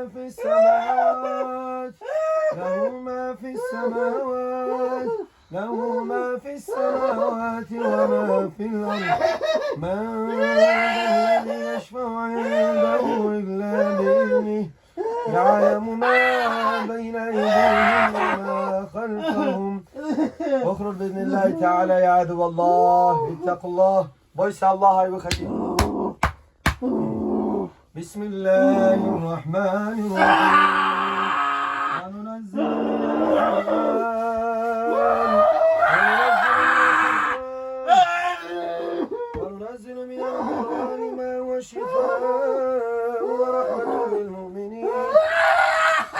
في السماوات له ما في السماوات له ما في السماوات وما في الأرض من ذا الذي يشفع عنده إلا بإذنه يعلم ما بين أيديهم وما خلفهم. اخرج بإذن الله تعالى يا عدو الله، اتقوا الله واسع الله بخير. بسم الله الرحمن الرحيم وننزل من القرآن ما هو شفاء ورحمة للمؤمنين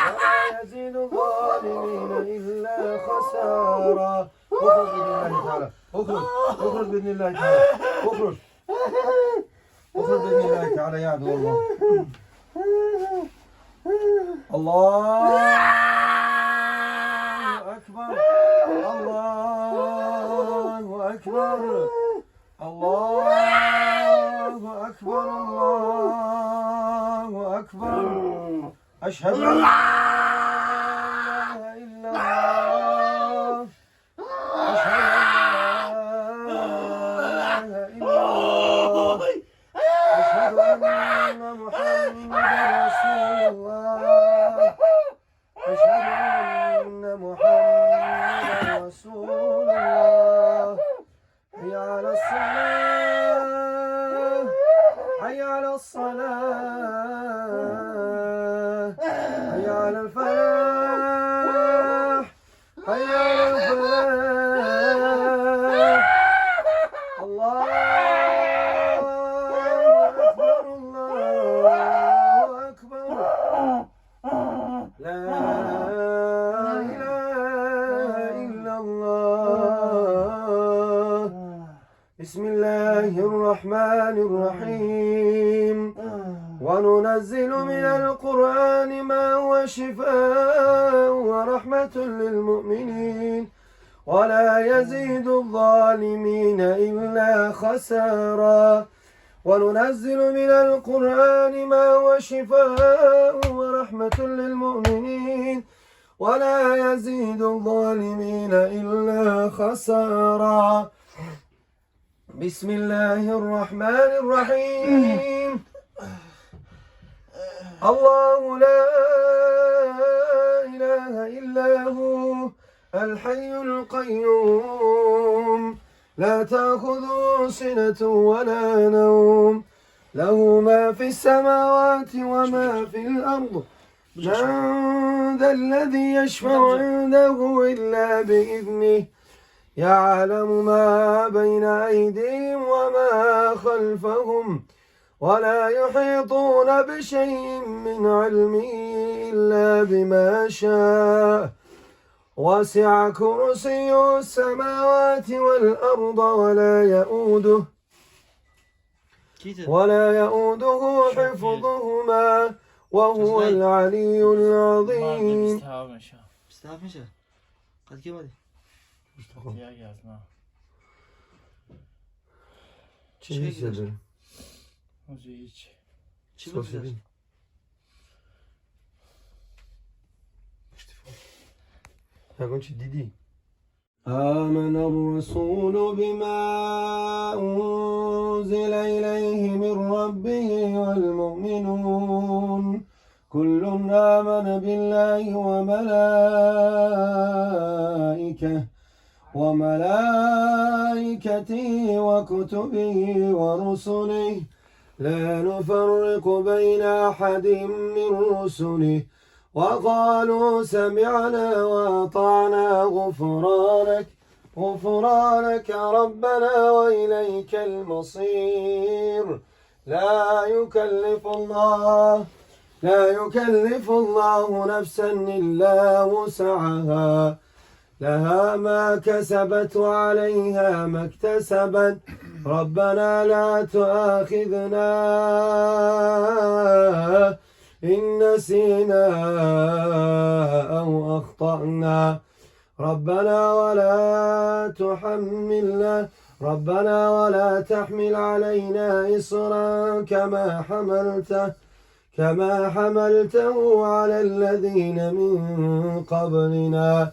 ولا يزيد الظالمين إلا خسارا. اخرج بإذن الله تعالى، اخرج بإذن الله تعالى، اخرج بإذن الله تعالى يا عدو الله. الله أكبر، الله أكبر، الله أكبر، الله أكبر. أشهد أن لا إله إلا الله، أشهد أن لا إله إلا الله، أشهد أن محمدا رسول الله، أشهد أن محمدا رسول الله. حي على الصلاة، حي على الصلاة، حي على الفلاح، حي على الفلاح. الله أكبر، الله أكبر، لا إله إلا الله. بسم الله الرحمن الرحيم وننزل من القرآن ما هو شفاء ورحمة للمؤمنين ولا يزيد الظالمين إلا خسارا. وننزل من القرآن ما هو شفاء ورحمة للمؤمنين ولا يزيد الظالمين إلا خسارا. بسم الله الرحمن الرحيم الله لا إله إلا هو الحي القيوم لا تأخذه سنة ولا نوم له ما في السماوات وما في الأرض من ذا الذي يشفع عنده إلا بإذنه يعلم ما بين أيديهم وما خلفهم ولا يحيطون بشيء من علمه إلا بما شاء وسع كرسيه السماوات والأرض ولا يؤوده حفظهما وهو العلي العظيم. چی هیچ آمن الرسول بما أنزل إليه من ربه والمؤمنون كل آمن بالله وملائكته وكتبه ورسله لا نفرق بين أحد من رسله وقالوا سمعنا وأطعنا غفرانك ربنا وإليك المصير. لا يكلف الله نفسا إلا وسعها لها ما كسبت وعليها ما اكتسبت ربنا لا تؤاخذنا إن نسينا أو أخطأنا ربنا ولا تحمل علينا إصرا كما حملته على الذين من قبلنا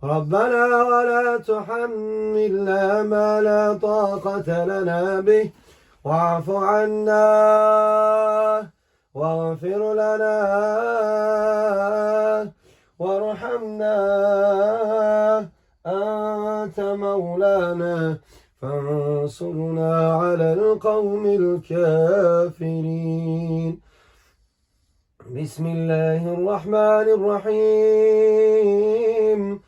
ربنا ولا تحملنا ما لا طاقة لنا به واعف عنا واغفر لنا وارحمنا أنت مولانا فانصرنا على القوم الكافرين. بسم الله الرحمن الرحيم.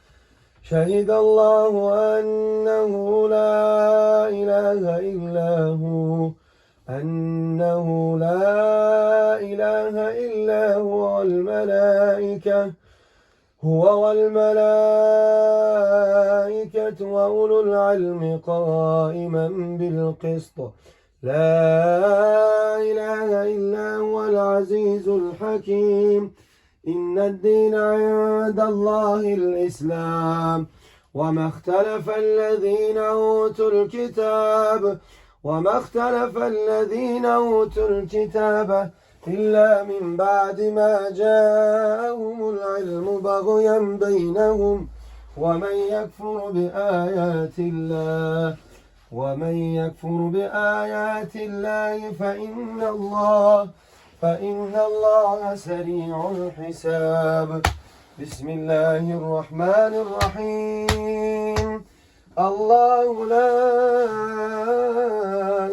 شهد الله أنه لا إله إلا هو أنه لا إله إلا هو والملائكة وأولو العلم قائما بالقسط لا إله إلا هو العزيز الحكيم. إن الدين عند الله الإسلام وما اختلف الذين أوتوا الكتاب إلا من بعد ما جاءهم العلم بغيا بينهم ومن يكفر بآيات الله فإن الله سريع الحساب. بسم الله الرحمن الرحيم. الله لا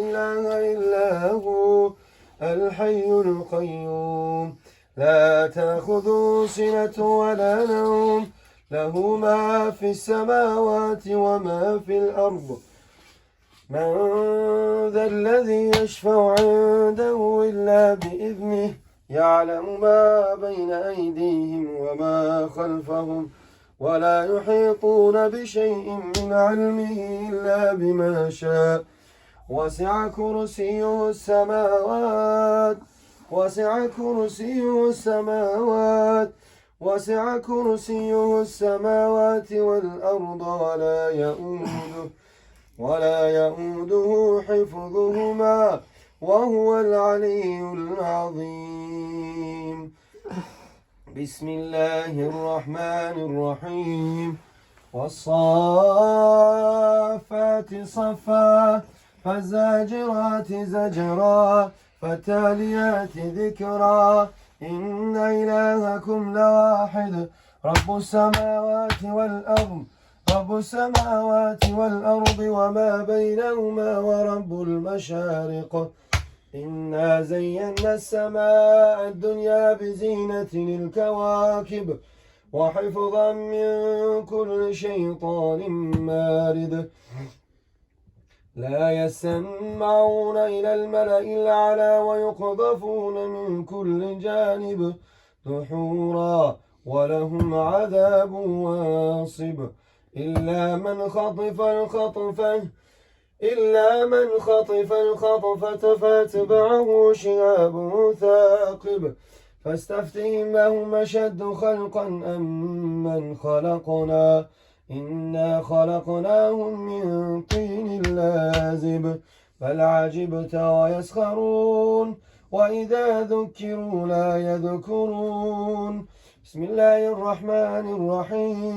إله إلا هو الحي القيوم لا تأخذه سنة ولا نوم له ما في السماوات وما في الأرض. من ذا الذي يشفع عنده إلا بإذنه يعلم ما بين أيديهم وما خلفهم ولا يحيطون بشيء من علمه إلا بما شاء. وسع كرسيه السماوات والأرض ولا يؤوده حفظهما وهو العلي العظيم. بسم الله الرحمن الرحيم. والصافات صفا فالزاجرات زجرا فالتاليات ذكرا إن إلهكم لواحد رب السماوات والأرض وما بينهما ورب المشارق. إنا زينا السماء الدنيا بزينة الكواكب وحفظا من كل شيطان مارد. لا يسمعون إلى الملأ الأعلى ويقذفون من كل جانب دحورا ولهم عذاب واصب. إلا من خطف الخطفة فاتبعه شهاب ثاقب. فاستفتهم لهم أشد خلقا أم من خلقنا إنا خلقناهم من طين لازب. بل عجبت ويسخرون وإذا ذكروا لا يذكرون. بسم الله الرحمن الرحيم.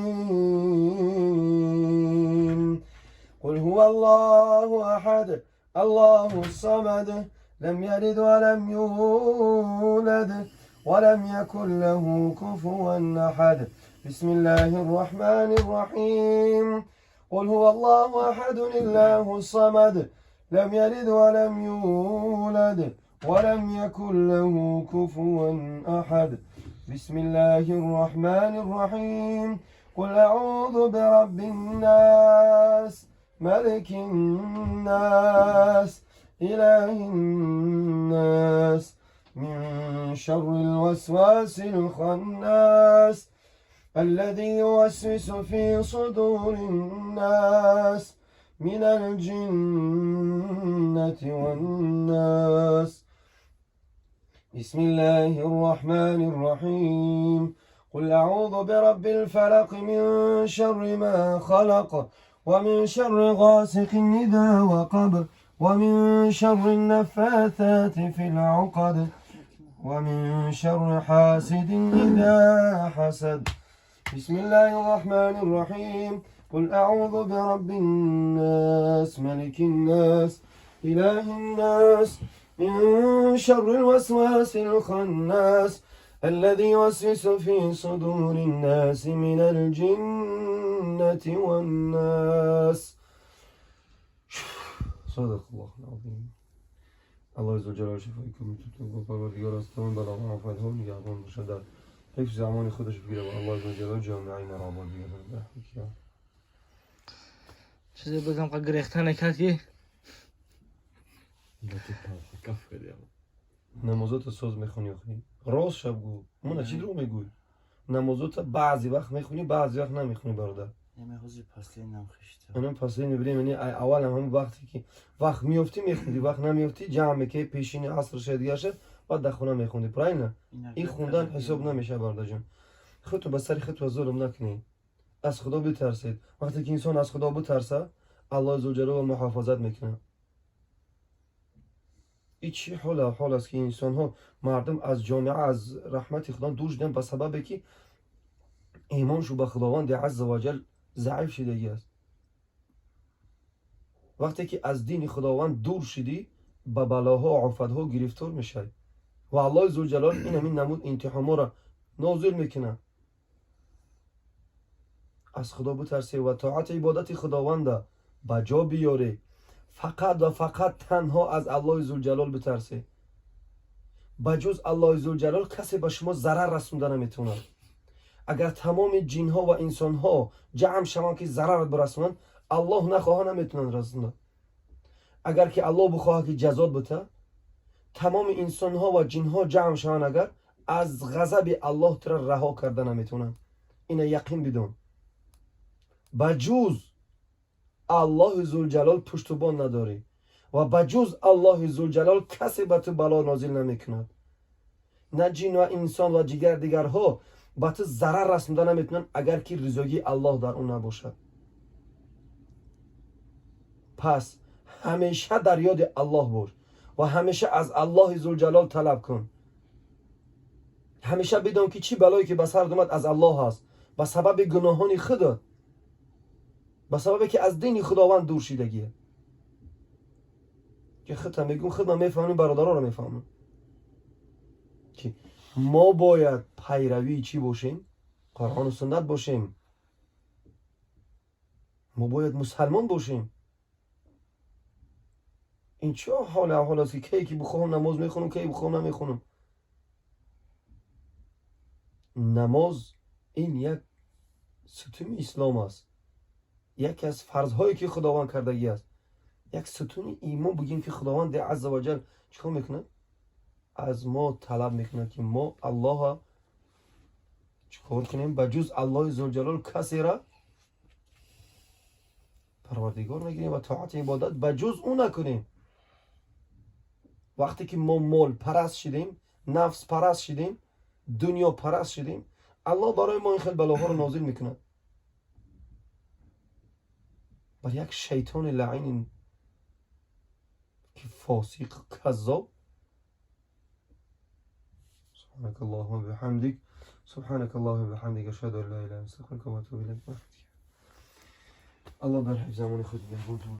قل هو الله أحد الله الصمد لم يلد ولم يولد ولم يكن له كفوا أحد. بسم الله الرحمن الرحيم. قل هو الله أحد الله الصمد لم يلد ولم يولد ولم يكن له كفوا أحد. بسم الله الرحمن الرحيم. قل أعوذ برب الناس ملك الناس إله الناس من شر الوسواس الخناس الذي يوسوس في صدور الناس من الجنة والناس. بسم الله الرحمن الرحيم. قل أعوذ برب الفلق من شر ما خلق ومن شر غاسق إذا وقب ومن شر النفاثات في العقد ومن شر حاسد إذا حسد. بسم الله الرحمن الرحيم. قل أعوذ برب الناس ملك الناس إله الناس من شر الوسواس الخناس الذي يوسوس في صدور الناس من الجنة والناس. صدق الله العظيم. الله عز وجل شفایکم میتونم و پروردگار آسمان بلا و عافیت ها نگهبان باشه، در حفظ زمان خودش بگیره و الله عز وجل جامعه ما را آباد بگیره. چیزی بگم که گریخته نکرد که نمازات ساز میخونی آخی راست شب گو من چی رو میگوی؟ نمازات بعضی وقت میخونی بعضی وقت نمیخونی برادر. نمیخوزی پسلی نمخشته منم پسلی نبریم یعنی اول هم وقتی که وقت میافتی میخوندی وقت نمیافتی جمع میکی پیشین عصر شد دیگه شد بعد در خونه میخوندی پرای نه این خوندن حساب نمیشه برادر جان. خودتو به سر خودت ظلم نکنی، از خدا بترسید. وقتی که انسان از خدا بترسه الله عزوجل محافظت میکنه. این چی حال است که انسان ها مردم از جامعه از رحمت خدا دور شدن به سبب که ایمانشو به خداوند عز وجل ضعیف شدگی است. وقتی که از دین خداوند دور شدی به بلاها و آفتها گرفتار میشی و الله عزوجلال این همین نمود امتحان را نازل میکنه. از خدا بترسی و طاعت عبادت خداوند به جا بیاری. فقط و فقط تنها از الله عزوجلال بترسی. بجز الله عزوجلال کسی به شما ضرر رسونده نمیتونه. اگر تمام جن ها و انسان ها جمع شوند که ضرر برسونند الله نخواه نمیتونن رسونن. اگر که الله بخواه که جزات بده تمام انسان ها و جن ها جمع شوند اگر از غضب الله ترا رها کرده نمیتونن. این یقین بدون. بجز الله ذوالجلال پشتبان نداری و بجز الله ذوالجلال کسی به تو بلا نازل نمیکند. نه جن و انسان و دیگرها به تو ضرر رسونده نمیتونن اگر که رضایی الله در اون نباشد. پس همیشه در یاد الله باش و همیشه از الله ذوالجلال طلب کن. همیشه بدون که چی بلایی که به سر اومد از الله هست به سبب گناهان خودت، به سبب که از دین خداوند دور شدگیه. که خودت میگم خود ما میفهمیم برادرها رو میفهمیم که ما باید پیروی چی باشیم؟ قرآن و سنت باشیم. ما باید مسلمان باشیم. این چه حال است که کی بخوام نماز میخونم کی بخوام نمیخونم. نماز این یک ستون اسلام است، یکی از فرضهایی که خداوند کردگی است، یک ستون ایمان بگیم که خداوند عز وجل چیکار میکنه؟ از ما طلب میکنه که ما الله چیکار کنیم؟ بجز الله ذوالجلال کسی را پروردگار نگیریم و طاعت عبادت بجز اون نکنیم. وقتی که ما مال پرست شدیم، نفس پرست شدیم، دنیا پرست شدیم، الله برای ما این خیلی بلاها رو نازل میکنه. بر یک شیطان لعین که فاسق کذاب. سبحانك اللهم وبحمدك سبحانك اللهم وبحمدك اشهد ان لا اله الا انت استغفرك واتوب اليك. الله در حفظ زمان خود نگهدار.